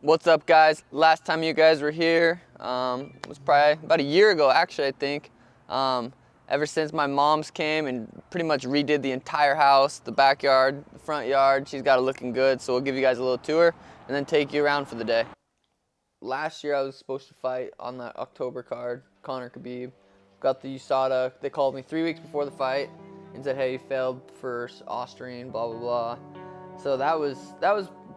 What's up, guys? Last time you guys were here was probably about a year ago, actually, I think. Ever since my mom's came and pretty much redid the entire house, the backyard, the front yard, she's got it looking good. So we'll give you guys a little tour and then take you around for the day. Last year I was supposed to fight on that October card, Conor Khabib. Got the USADA. They called me 3 weeks before the fight and said, hey, you failed for ostarine, blah, blah, blah. So that was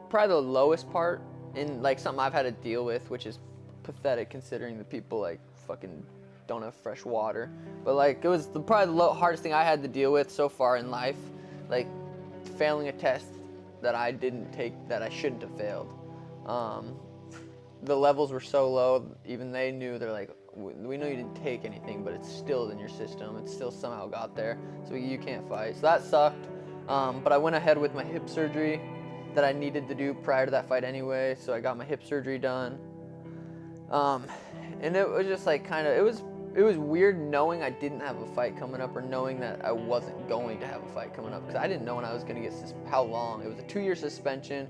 probably the lowest part in like something I've had to deal with, which is pathetic considering the people like fucking don't have fresh water. But like it was probably the hardest thing I had to deal with so far in life, like failing a test that I didn't take, that I shouldn't have failed. The levels were so low, even they knew. They're like, we know you didn't take anything, but it's still in your system. It still somehow got there, so you can't fight. So that sucked. But I went ahead with my hip surgery that I needed to do prior to that fight anyway, so I got my hip surgery done. And it was just like it was weird knowing I didn't have a fight coming up, or knowing that I wasn't going to have a fight coming up, because I didn't know when I was going to get how long. It was a 2-year suspension,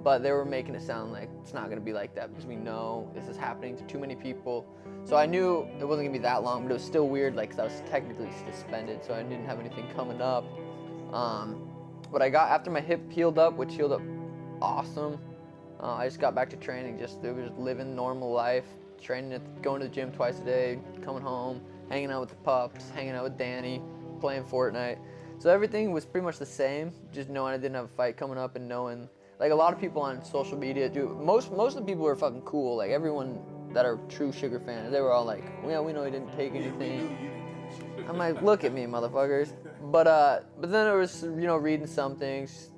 but they were making it sound like it's not going to be like that because we know this is happening to too many people. So I knew it wasn't going to be that long, but it was still weird, like, because I was technically suspended, so I didn't have anything coming up. But I got, after my hip healed up, which healed up awesome, I just got back to training. It was living normal life, training, going to the gym twice a day, coming home, hanging out with the pups, hanging out with Danny, playing Fortnite. So everything was pretty much the same, just knowing I didn't have a fight coming up, and knowing, like, a lot of people on social media do. Most of the people were fucking cool. Like, everyone that are true Sugar fans, they were all like, yeah, we know he didn't take anything. I'm like, look at me, motherfuckers. But then it was, reading some things.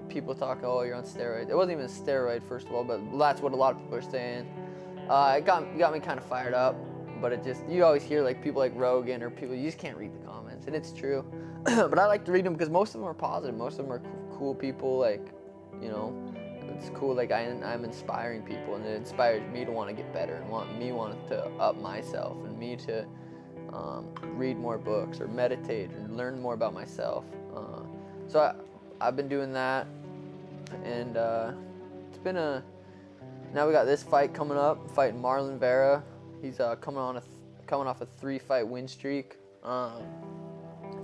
People talk, oh, you're on steroids. It wasn't even a steroid, first of all, but that's what a lot of people are saying. It got me kind of fired up, but it just, you always hear like people like Rogan or people, you just can't read the comments, and it's true. But I like to read them because most of them are positive. Most of them are cool people, like, it's cool. Like, I'm inspiring people, and it inspires me to want to get better, and want to up myself, and me to read more books or meditate and learn more about myself. So I've been doing that, and it's been now we got this fight coming up, fighting Marlon Vera. He's coming off a 3-fight win streak. I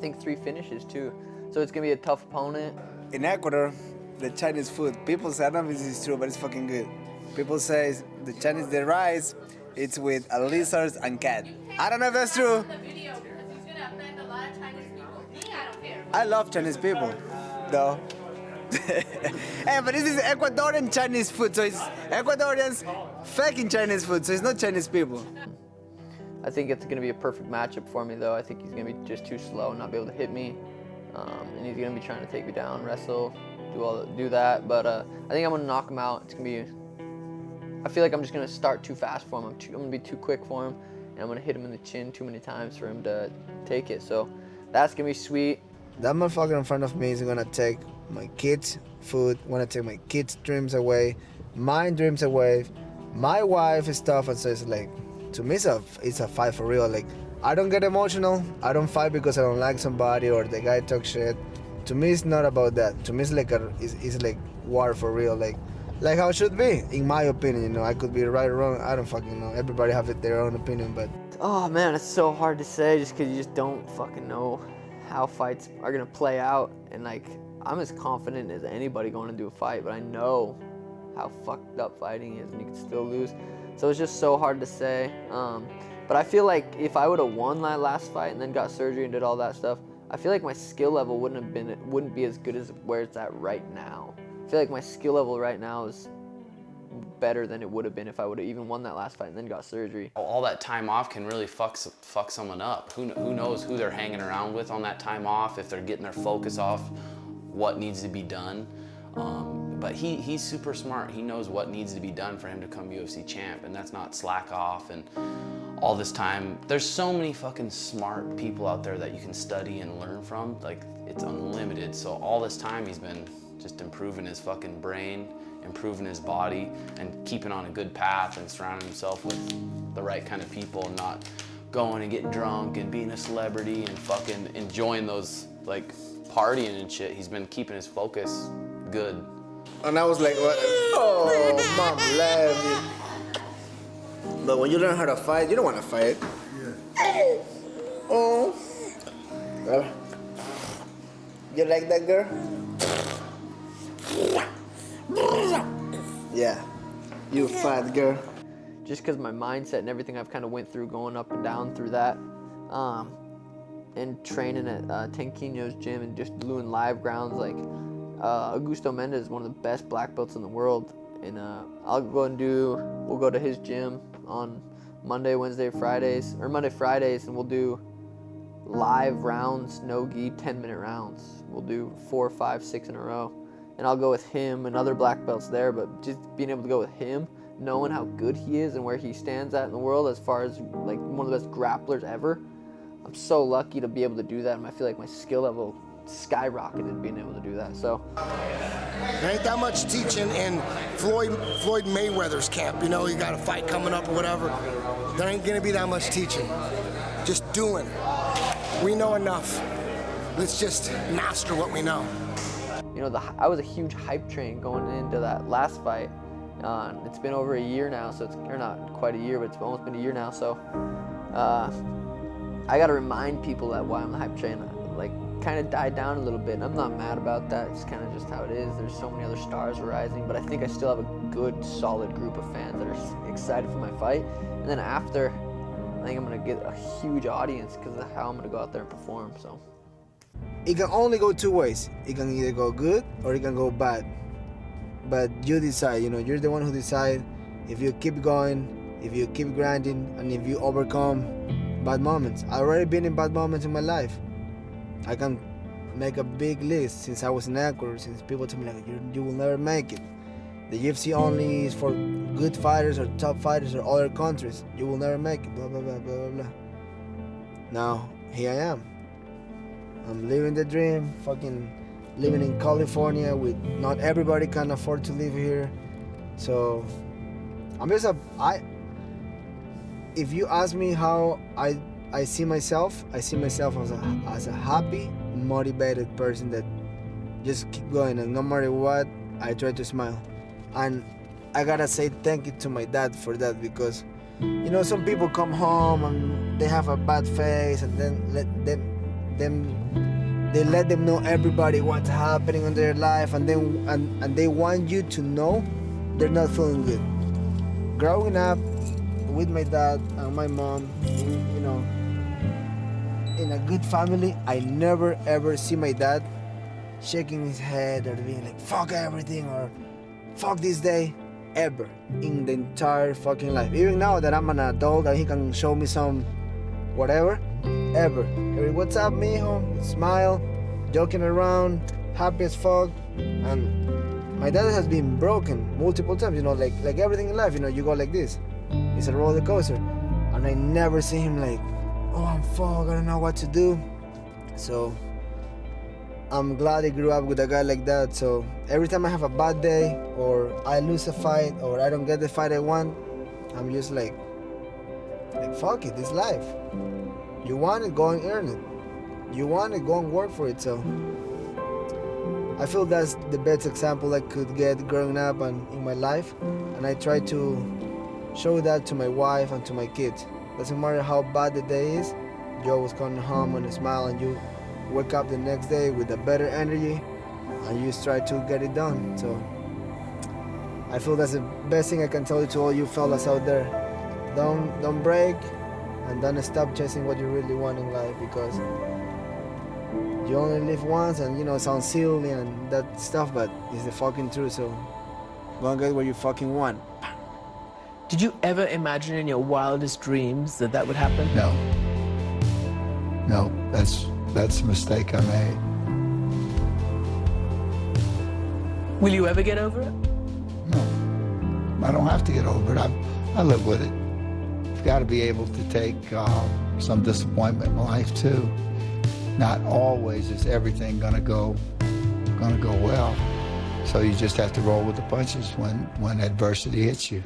think 3 finishes too. So it's gonna be a tough opponent. In Ecuador, the Chinese food, people say, I don't know if this is true, but it's fucking good. People say the rice, it's with lizards and cat. I don't know if that's true. I love Chinese people, though. Hey, but this is Ecuadorian Chinese food, so it's Ecuadorians faking Chinese food, so it's not Chinese people. I think it's gonna be a perfect matchup for me, though. I think he's gonna be just too slow and not be able to hit me, and he's gonna be trying to take me down, wrestle, do that. But I think I'm gonna knock him out. It's gonna be. I feel like I'm just gonna start too fast for him. I'm gonna be too quick for him, and I'm gonna hit him in the chin too many times for him to take it. So that's gonna be sweet. That motherfucker in front of me is gonna take my kids' food, wanna take my kids' dreams away, my dreams away, my wife stuff, and so it's like, to me it's a fight for real. Like, I don't get emotional, I don't fight because I don't like somebody or the guy talks shit. To me it's not about that. To me it's like it's like war for real, like how it should be, in my opinion. I could be right or wrong, I don't fucking know. Everybody have their own opinion, but Oh man, it's so hard to say just because you just don't fucking know how fights are gonna play out. And like, I'm as confident as anybody going into a fight, but I know how fucked up fighting is, and you can still lose. So it's just so hard to say. But I feel like if I would have won that last fight and then got surgery and did all that stuff, I feel like my skill level wouldn't be as good as where it's at right now. I feel like my skill level right now is better than it would have been if I would have even won that last fight and then got surgery. All that time off can really fuck someone up. Who knows who they're hanging around with on that time off, if they're getting their focus off what needs to be done. But he's super smart. He knows what needs to be done for him to become UFC champ, and that's not slack off and all this time. There's so many fucking smart people out there that you can study and learn from. Like, it's unlimited. So all this time he's been just improving his fucking brain, improving his body, and keeping on a good path, and surrounding himself with the right kind of people, and not going and getting drunk and being a celebrity and fucking enjoying those, like, partying and shit. He's been keeping his focus good. And I was like, what? Oh, mom left me. But when you learn how to fight, you don't want to fight. Yeah. Oh. You like that girl? Yeah. You fat girl. Just because my mindset and everything I've kind of went through going up and down through that, and training at Tanquino's gym and just doing live grounds, like Augusto Mendez is one of the best black belts in the world, and we'll go to his gym on Monday, Wednesday, Fridays, and we'll do live rounds, no gi, 10-minute rounds. We'll do 4, 5, 6 in a row, and I'll go with him and other black belts there, but just being able to go with him, knowing how good he is and where he stands at in the world as far as like one of the best grapplers ever, I'm so lucky to be able to do that, and I feel like my skill level skyrocketed being able to do that. So there ain't that much teaching in Floyd Mayweather's camp. You know, you got a fight coming up or whatever. There ain't gonna be that much teaching. Just doing. We know enough. Let's just master what we know. You know, I was a huge hype train going into that last fight. It's been over a year now, so or not quite a year, but it's almost been a year now. So I got to remind people that why I'm the hype train, like, kind of died down a little bit. And I'm not mad about that. It's kind of just how it is. There's so many other stars rising, but I think I still have a good, solid group of fans that are excited for my fight. And then after, I think I'm gonna get a huge audience because of how I'm gonna go out there and perform. So it can only go two ways. It can either go good or it can go bad. But you decide, you know, you're the one who decide if you keep going, if you keep grinding, and if you overcome bad moments. I've already been in bad moments in my life. I can make a big list since I was in Ecuador, since people tell me like, you will never make it. The UFC only is for good fighters or top fighters or other countries. You will never make it, blah, blah, blah, blah, blah, blah. Now, here I am. I'm living the dream, fucking living in California with not everybody can afford to live here. So, if you ask me how I see myself as a happy, motivated person that just keep going, and no matter what, I try to smile. And I gotta say thank you to my dad for that, because, you know, some people come home and they have a bad face, and then they let them know everybody what's happening in their life, and they want you to know they're not feeling good. Growing up with my dad and my mom, you know, in a good family, I never ever see my dad shaking his head or being like, fuck everything or fuck this day, ever in the entire fucking life. Even now that I'm an adult and he can show me some whatever, ever. What's up, mijo? Smile, joking around, happy as fuck. And my dad has been broken multiple times, you know, like everything in life, you know, you go like this. It's a roller coaster. And I never see him like, oh, I'm fucked, I don't know what to do. So I'm glad I grew up with a guy like that. So every time I have a bad day or I lose a fight or I don't get the fight I want, I'm just like fuck it, it's life. You want it, go and earn it. You want it, go and work for it. So I feel that's the best example I could get growing up and in my life. And I try to show that to my wife and to my kids. Doesn't matter how bad the day is, you always come home and smile, and you wake up the next day with a better energy, and you just try to get it done. So I feel that's the best thing I can tell you to all you fellas out there. Don't break, and don't stop chasing what you really want in life, because you only live once. And you know, it sounds silly and that stuff, but it's the fucking truth. So go and get what you fucking want. Did you ever imagine in your wildest dreams that that would happen? No. No, that's a mistake I made. Will you ever get over it? No, I don't have to get over it. I live with it. You've got to be able to take some disappointment in life too. Not always is everything gonna go well. So you just have to roll with the punches when adversity hits you.